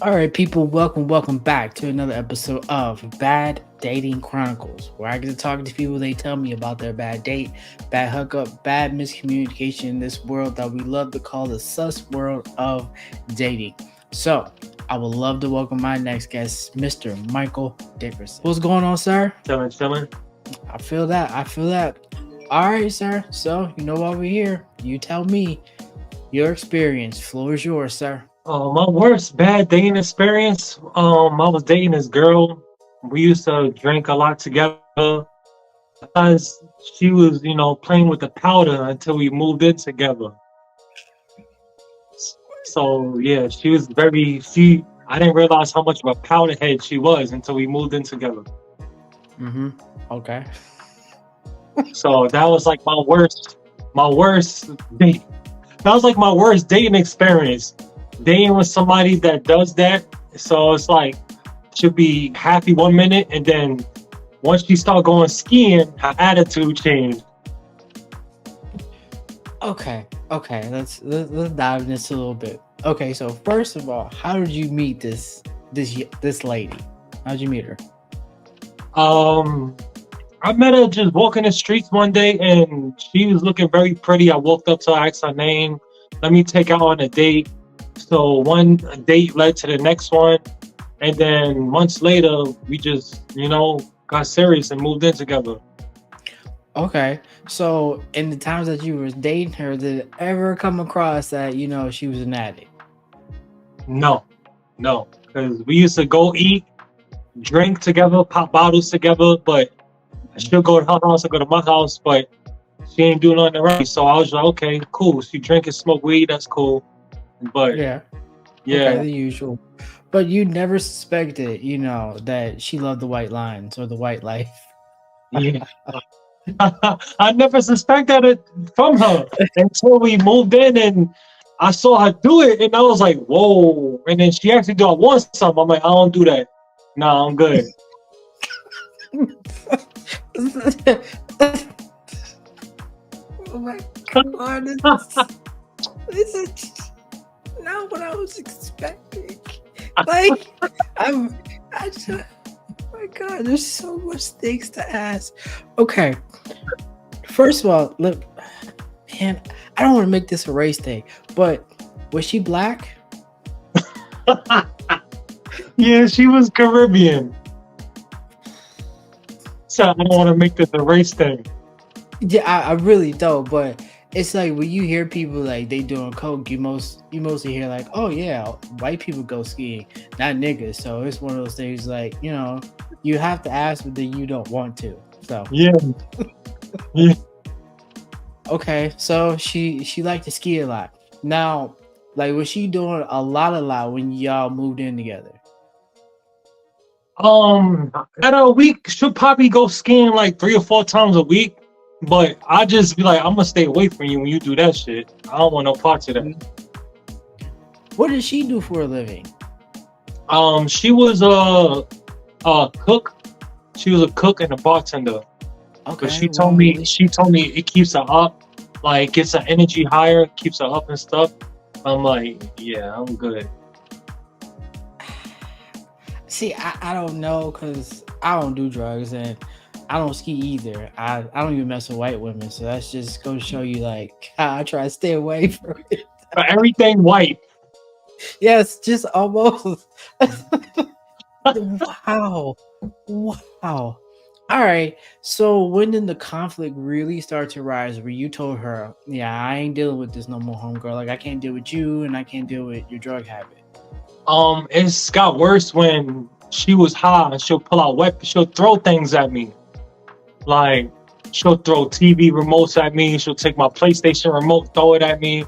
All right, people, welcome back to another episode of Bad Dating Chronicles, where I get to talk to people. They tell me about their bad date, bad hookup, bad miscommunication in this world that we love to call the sus world of dating. So, I would love to welcome my next guest, Mr. Michael Dickerson. What's going on, sir? Chilling. I feel that. I feel that. All right, sir. So, you know why we're here. You tell me your experience. Floor is yours, sir. My worst bad dating experience. I was dating this girl. We used to drink a lot together. Because she was, playing with the powder until we moved in together. So yeah, she was very. She. I didn't realize how much of a powder head she was until we moved in together. Mm-hmm. Okay. So that was like my worst date. That was like my worst dating experience. Dating with somebody that does that. So it's like she'll be happy 1 minute, and then once she start going skiing, her attitude changed. Okay. Let's dive into this a little bit. Okay, so first of all, how did you meet this lady? How'd you meet her? Um, I met her just walking the streets one day, and she was looking very pretty. I walked up to her, asked her name. Let me take her on a date. So one date led to the next one, and then months later, we just, got serious and moved in together. Okay, so in the times that you were dating her, did it ever come across that she was an addict? No, no, because we used to go eat, drink together, pop bottles together, but she'll go to her house, I go to my house, but she ain't doing nothing right. So I was like, okay, cool. She drink and smoke weed, that's cool. But Yeah. Okay, yeah, the usual. But you never suspected, that she loved the white lines or the white life. yeah. I never suspected it from her until we moved in and I saw her do it and I was like, whoa. And then she actually do I want something. I'm like, I don't do that. Nah, I'm good. Oh my god, this is not what I was expecting. Like, I just, oh my god, there's so much things to ask. Okay, first of all, look, man, I don't want to make this a race thing, but was she black? Yeah, she was Caribbean. So I don't want to make this a race thing. Yeah, I really don't, but it's like when you hear people like they doing coke, you mostly hear like, oh yeah, white people go skiing, not niggas. So it's one of those things like, you have to ask, but then you don't want to. So Yeah. Yeah. okay, so she liked to ski a lot. Now, like, was she doing a lot when y'all moved in together? At a week, she'll probably go skiing like 3 or 4 times a week. But I just be like, I'm gonna stay away from you when you do that shit. I don't want no parts of that. What did she do for a living? She was a cook. She was a cook and a bartender. Okay, But she told me it keeps her up, like gets her energy higher, keeps her up and stuff. I'm like, yeah, I'm good. see, I don't know because I don't do drugs and I don't ski either. I don't even mess with white women, so that's just go to show you like I try to stay away from it. But everything white. Yes, just almost. Wow. Wow. All right. So when did the conflict really start to rise where you told her, yeah, I ain't dealing with this no more, homegirl. Like I can't deal with you and I can't deal with your drug habit. It's got worse when she was high and she'll pull out weapons. She'll throw things at me. Like she'll throw TV remotes at me. She'll take my PlayStation remote, throw it at me.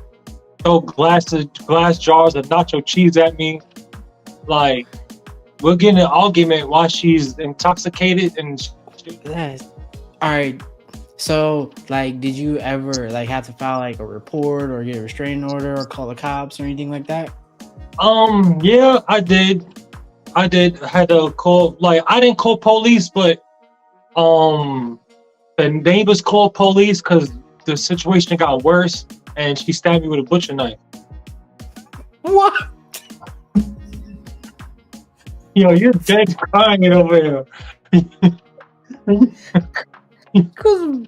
Throw glass jars of nacho cheese at me. Like we'll get in an argument while she's intoxicated and. That's, all right. So like did you ever like have to file like a report or get a restraining order or call the cops or anything like that? Yeah, I did. I had to call. Like I didn't call police, but the neighbors called police because the situation got worse, and she stabbed me with a butcher knife. What? Yo, you're dead crying over Cause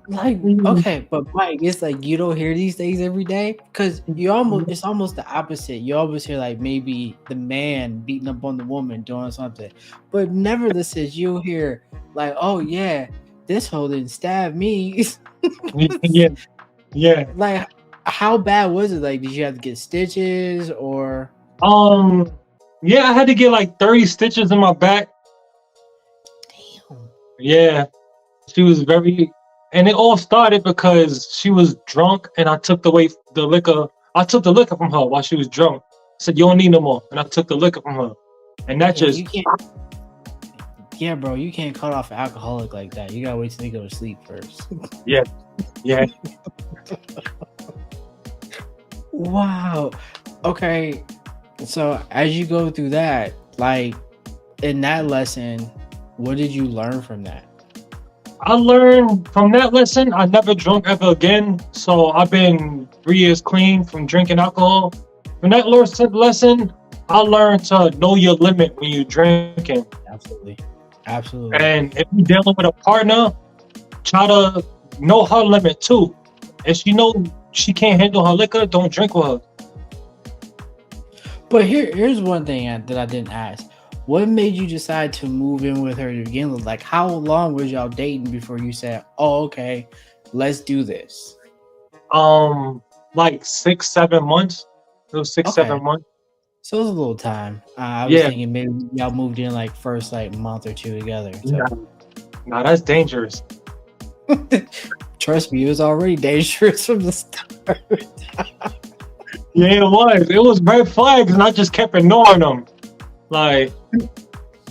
like, here. okay, but Mike, it's like you don't hear these things every day because it's almost the opposite. You always hear like maybe the man beating up on the woman doing something, but never this is you hear like, oh yeah, this hoe didn't stab me. Yeah, yeah. Like, how bad was it? Like, did you have to get stitches or? Um, yeah, I had to get like 30 stitches in my back. Damn. Yeah, she was very, and it all started because she was drunk, and I took the liquor. I took the liquor from her while she was drunk. I said, "You don't need no more," and I took the liquor from her, and that Yeah, just, you can't. Yeah, bro, you can't cut off an alcoholic like that. You gotta wait till they go to sleep first. yeah, yeah. Wow. Okay. So as you go through that, like in that lesson, what did you learn from that? I learned from that lesson. I never drunk ever again. So I've been 3 years clean from drinking alcohol. From that lesson, I learned to know your limit when you're drinking. Absolutely. Absolutely. And if you're dealing with a partner, try to know her limit too. If she know she can't handle her liquor, don't drink with her. But here's one thing that I didn't ask. What made you decide to move in with her to begin with? Like, how long was y'all dating before you said, "Oh, okay, let's do this"? Like 6, 7 months. It was six, Okay, 7 months. so it was a little time. I was Yeah. thinking maybe y'all moved in like first like month or two together. So Nah, nah, that's dangerous. trust me, it was already dangerous from the start. Yeah, it was. It was red flags, and I just kept ignoring them. Like,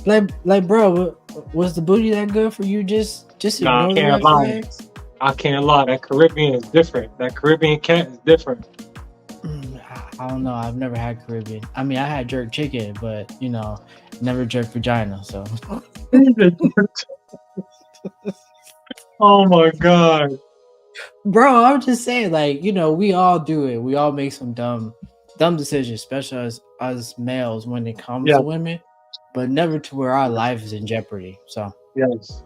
like, bro, was the booty that good for you? Just nah, I ignore the can't red lie. flags. I can't lie. That Caribbean is different. That Caribbean cat is different. I don't know. I've never had Caribbean. I mean, I had jerk chicken, but never jerk vagina. So, Oh my god. bro, I'm just saying, like, we all do it. We all make some dumb decisions, especially as males when it comes Yeah. to women, but never to where our life is in jeopardy. So, Yes.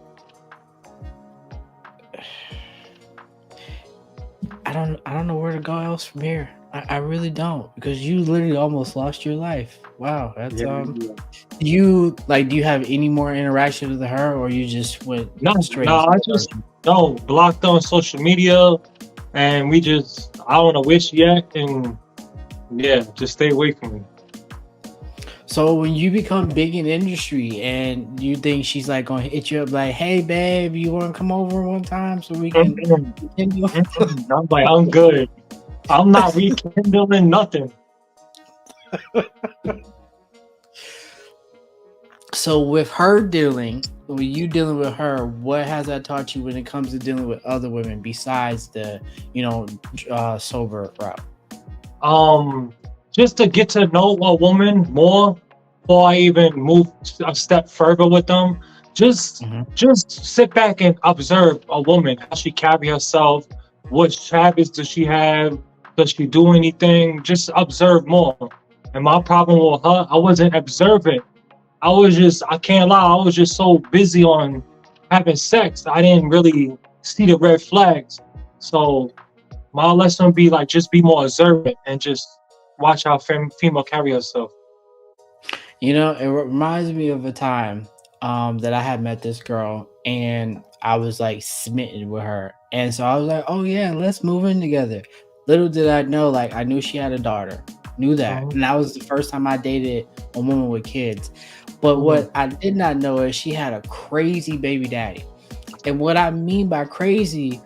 I don't know where to go else from here. I really don't, because you literally almost lost your life. Wow, that's Yeah. Yeah. you like, do you have any more interaction with her, or you just went No, straight no, into I the just version? no blocked on social media, and I don't know wish yet, and yeah, just stay away from me. So when you become big in industry and you think she's like gonna hit you up like, "Hey babe, you want to come over one time so we can Mm-mm, continue?" I'm like, I'm good. I'm not rekindling nothing. So when you dealing with her, what has that taught you when it comes to dealing with other women besides the sober route? Um, just to get to know a woman more before I even move a step further with them. Just Mhm. just sit back and observe a woman, how she carry herself, what habits does she have, does she do anything? Just observe more. And my problem with her, I wasn't observant. I can't lie, I was just so busy on having sex. I didn't really see the red flags. So my lesson would be like just be more observant and just watch how female carry herself. It reminds me of a time that I had met this girl and I was like smitten with her. And so I was like, "Oh yeah, let's move in together." Little did I know, like, I knew she had a daughter. Knew that. Mhm, And that was the first time I dated a woman with kids. But mhm, what I did not know is she had a crazy baby daddy. And what I mean by crazy,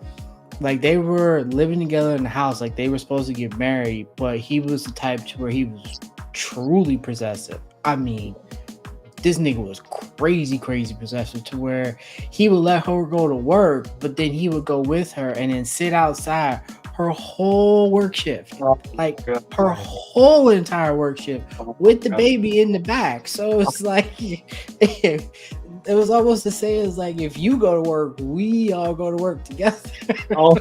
like, they were living together in the house, like they were supposed to get married, but he was the type to where he was truly possessive. I mean, this nigga was crazy, crazy possessive to where he would let her go to work, but then he would go with her and then sit outside her whole work shift, oh like my her God, whole entire work shift oh with the my God. baby in the back. So it's like, it was almost the same as like, if you go to work, we all go to work together. Oh,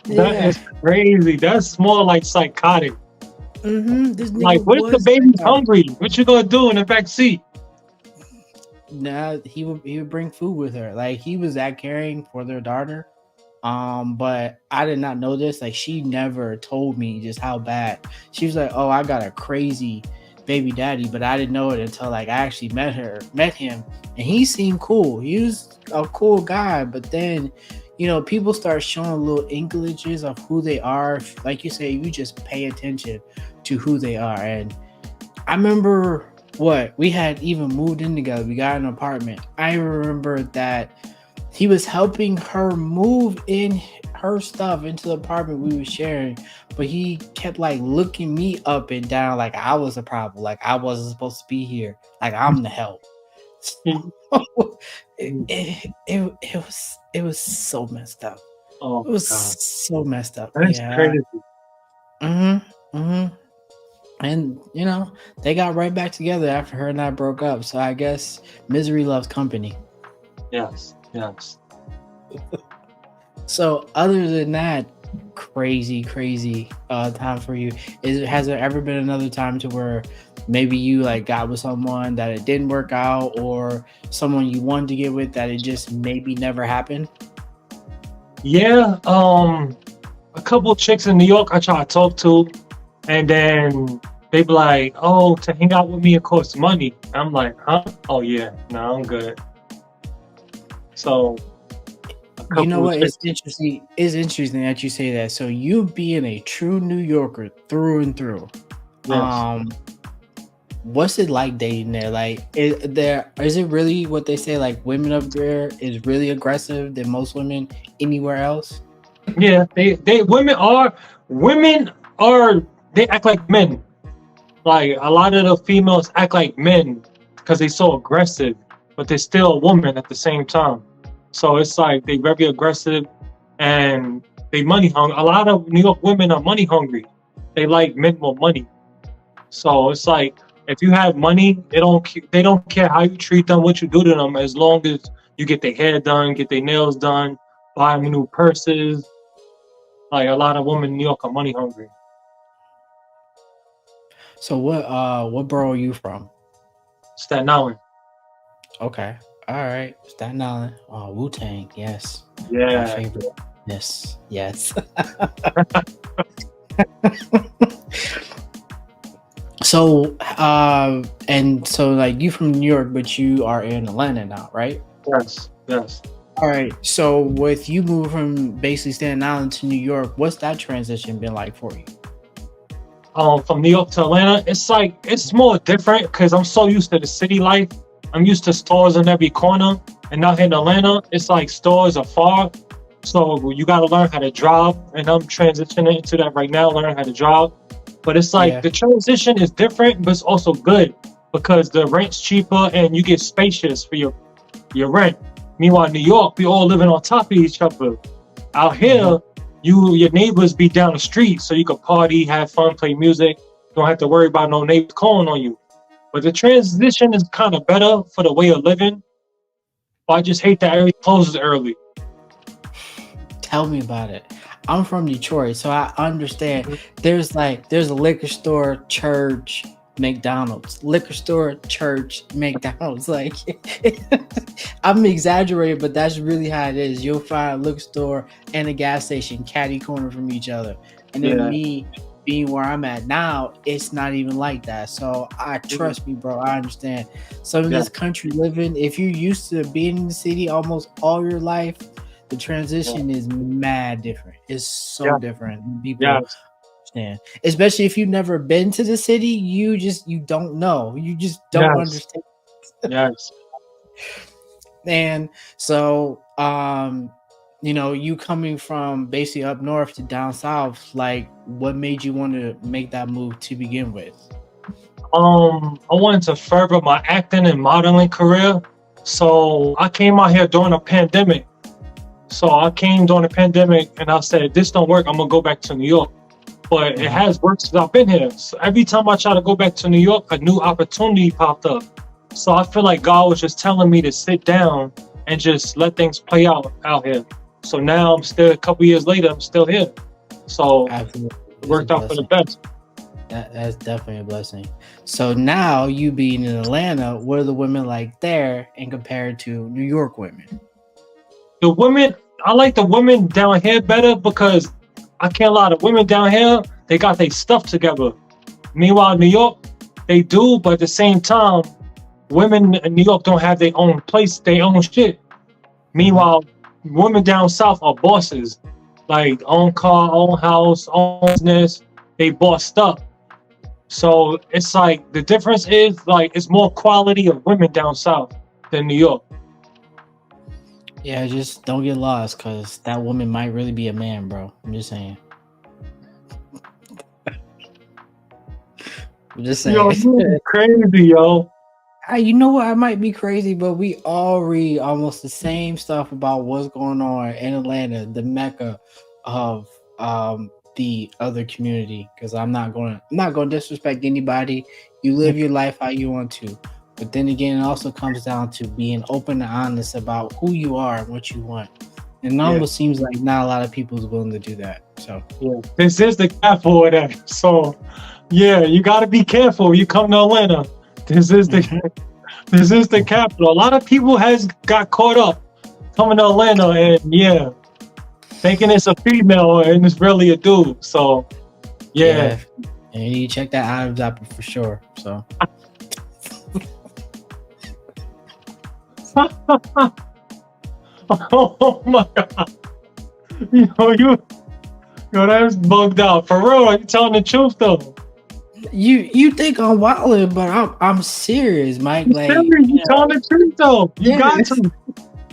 that Yeah. is crazy. That's more like psychotic. This Like, nigga what if the was that baby's guy. hungry? What you gonna do in the back seat? Nah, he would bring food with her. Like he was that caring for their daughter. But I did not know this. Like she never told me just how bad. She was like, "Oh, I got a crazy baby daddy," but I didn't know it until like I actually met him, and he seemed cool. He was a cool guy, but then, people start showing little inklages of who they are. Like you say, you just pay attention to who they are. And I remember what we had even moved in together. We got an apartment. I remember that he was helping her move in her stuff into the apartment we were sharing, but he kept like looking me up and down like I was a problem, like I wasn't supposed to be here, like I'm the help. it was so messed up. Oh It was God, so messed up. that's Yeah. crazy. Mm-hmm. And they got right back together after her and I broke up. So I guess misery loves company. Yes, yes. So other than that crazy time for you, has there ever been another time to where maybe you like got with someone that it didn't work out, or someone you wanted to get with that it just maybe never happened? Yeah. A couple of chicks in New York I try to talk to, and then they be like, "Oh, to hang out with me, it costs money." I'm like, "Huh? Oh yeah, no, I'm good." So a You know couple of what? It's chicks. interesting. It's interesting that you say that. So you being a true New Yorker through and through, Yes. um, what's it like dating there? Like, is it really what they say? Like, women up there is really aggressive than most women anywhere else. Yeah. They women are they act like men. Like a lot of the females act like men because they're so aggressive, but they're still a woman at the same time. So it's like they very aggressive and they money hungry. A lot of New York women are money hungry. They like men with money. So it's like if you have money, they don't care how you treat them, what you do to them, as long as you get their hair done, get their nails done, buy them new purses. Like a lot of women in New York are money hungry. So what borough are you from? Staten Island. Okay, all right, Staten Island. Oh, Wu Tang, yes, my Yeah. favorite. Yes. So, and so like you from New York, but you are in Atlanta now, right? Yes. Yes. All right. So with you moving from basically Staten Island to New York, what's that transition been like for you? From New York to Atlanta, it's like it's more different because I'm so used to the city life. I'm used to stores on every corner, and out here in Atlanta, it's like stores are far, so you got to learn how to drive. And I'm transitioning into that right now, learning how to drive. But it's like Yeah. the transition is different, but it's also good because the rent's cheaper and you get spacious for your rent. Meanwhile, New York, we all living on top of each other. Out Mhm. here, your neighbors be down the street, so you can party, have fun, play music. You don't have to worry about no neighbors calling on you. But the transition is kind of better for the way of living. But I just hate that everything closes early. Tell me about it. I'm from Detroit, so I understand. Mhm. There's a liquor store, church, McDonald's. Liquor store, church, McDonald's. Like I'm exaggerating, but that's really how it is. You'll find a liquor store and a gas station catty corner from each other. And then Yeah. me being where I'm at now, it's not even like that. So I Mhm. trust me, bro. I understand. Some of Yeah. this country living, if you're used to being in the city almost all your life, the Yeah. transition is mad different. It's so Yeah. different than people Yes. understand. Especially if you've never been to the city, you don't know. You just don't Yes. understand. Yes. And so you coming from basically up north to down south, like what made you want to make that move to begin with? I wanted to further my acting and modeling career, so I came out here during a pandemic. So I came during the pandemic, and I said, "This don't work. I'm gonna go back to New York." But it Mhm. has worked since I've been here. So every time I try to go back to New York, a new opportunity popped up. So I feel like God was just telling me to sit down and just let things play out here. So now I'm still a couple years later, I'm still here. So Absolutely. it It's a worked out for the blessing. best. That's definitely a blessing. So now you being in Atlanta, what are the women like there and compared to New York women? The women, I like the women down here better because I can't lie. The women down here, they got their stuff together. Meanwhile, New York, they do, but at the same time, women in New York don't have their own place, their own shit. Hmm. Meanwhile, women down south are bosses, like own car, own house, own business. They bossed up. So it's like the difference is like it's more quality of women down south than New York. Yeah, just don't get lost because that woman might really be a man, bro. I'm just saying. I'm just Yo, saying. you crazy, yo. You know what? I might be crazy, but we all read almost the same stuff about what's going on in Atlanta, the mecca of the other community. Because I'm not going to disrespect anybody. You live your life how you want to, but then again, it also comes down to being open and honest about who you are and what you want. And it Yeah, almost seems like not a lot of people is willing to do that. So, yeah. This is the capital of that. So yeah, you gotta be careful. You come to Atlanta. This is the mhm. this is the capital. A lot of people has got caught up coming to Atlanta and yeah, thinking it's a female and it's really a dude. So yeah. Yeah, and you check that Adam's apple for sure. So. Oh my god. You yo, that's bugged out. For real, are you telling the truth though? You think I'm wilding, but I'm serious, Mike. You Like, serious? You telling the truth though? You yeah, got to.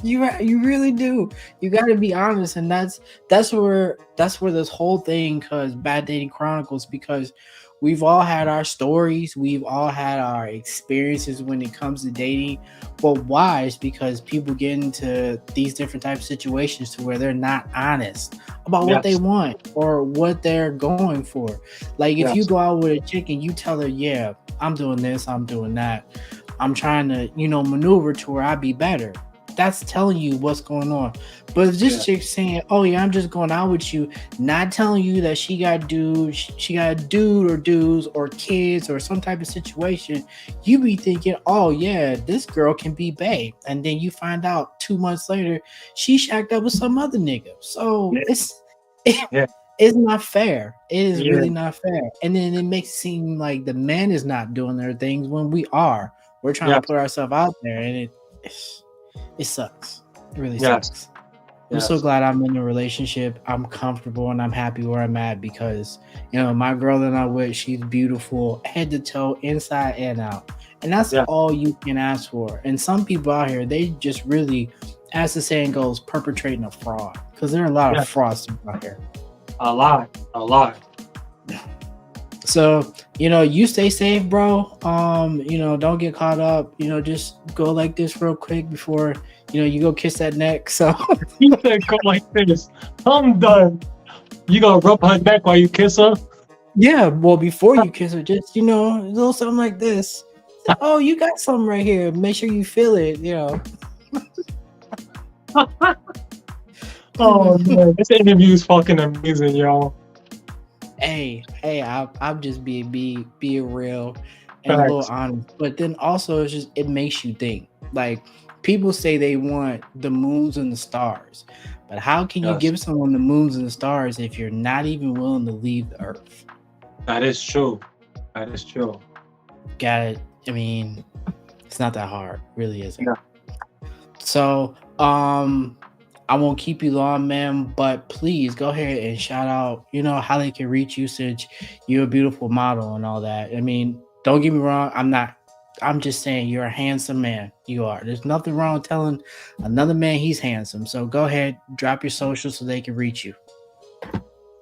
you really do. You got to be honest, and that's where this whole thing, cause Bad Dating Chronicles, because we've all had our stories, we've all had our experiences when it comes to dating. But why? Is because people get into these different types of situations to where they're not honest about what they Yes, want or what they're going for. Like if you yes, go out with a chick and you tell her, yeah, I'm doing this, I'm doing that, I'm trying to, maneuver to where I be better. That's telling you what's going on. But if this yeah, chick saying, "Oh yeah, I'm just going out with you," not telling you that she got a dude or dudes or kids or some type of situation, you be thinking, "Oh yeah, this girl can be bae," and then you find out 2 months later she shacked up with some other nigga. So yeah, yeah, it's not fair. It is yeah, really not fair. And then it makes it seem like the man is not doing their things when we are. We're trying to yes, put ourselves out there, and it sucks. It really yes, sucks. I'm so yes, glad I'm in a relationship. I'm comfortable and I'm happy where I'm at because my girl that I'm with, she's beautiful, head to toe, inside and out, and that's yes, all you can ask for. And some people out here, they just really, as the saying goes, perpetrating a fraud because there are a lot of yes. frauds out here. A lot, a lot. So, you stay safe, bro. Don't get caught up. Just go like this real quick before, you go kiss that neck. So, He said, "Go like this." I'm done. You gonna rub her neck while you kiss her? yeah, well, before you kiss her, just, a little something like this. So, oh, you got something right here. Make sure you feel it. Oh man, this interview is fucking amazing, y'all. Hey, I'm just being real and a little Facts. honest. But then also, it makes you think. Like, people say they want the moons and the stars, but how can you Yes, give someone the moons and the stars if you're not even willing to leave the earth? that is true. That is true. Got it. I mean, it's not that hard, really isn't. Yeah. So, I won't keep you long, man, but please go ahead and shout out, how they can reach you since you're a beautiful model and all that. I mean, don't get me wrong, I'm just saying you're a handsome man. You are. There's nothing wrong with telling another man he's handsome. So go ahead, drop your socials so they can reach you.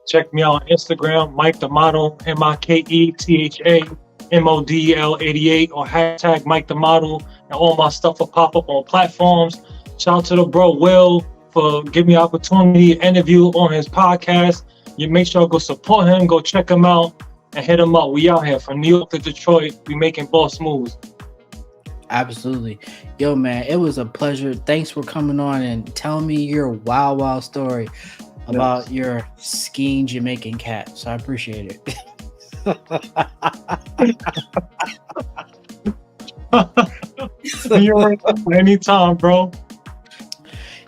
Check me out on Instagram, Mike the Model, MikeThaModel 88, or hashtag Mike the Model, and all my stuff will pop up on platforms. Shout out to the bro Will for giving me opportunity to interview on his podcast. You make sure to go support him, go check him out, and hit him up. We out here from New York to Detroit. We making boss moves. Absolutely. Yo, man, it was a pleasure. Thanks for coming on and telling me your wild story Yes. about your skiing Jamaican cat. So I appreciate it. You're anytime, bro.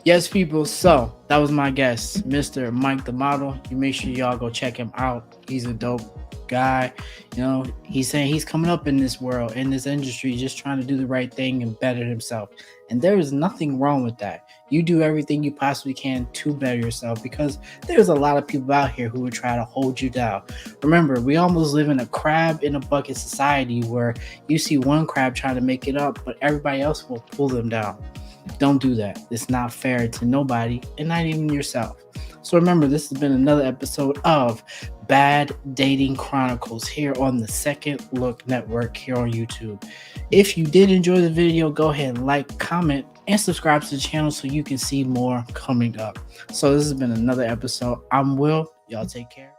Yes, people. So that was my guest, Mr. Mike the Model. You make sure y'all go check him out. He's a dope guy. You know, he's saying he's coming up in this world, in this industry, just trying to do the right thing and better himself. And there is nothing wrong with that. You do everything you possibly can to better yourself, because there's a lot of people out here who would try to hold you down. Remember, we almost live in a crab in a bucket society where you see one crab trying to make it up, but everybody else will pull them down. Don't do that. It's not fair to nobody, and not even yourself. So remember, this has been another episode of Bad Dating Chronicles here on the Second Look Network here on YouTube. If you did enjoy the video, go ahead and like, comment, and subscribe to the channel so you can see more coming up. So this has been another episode. I'm Will. Y'all take care.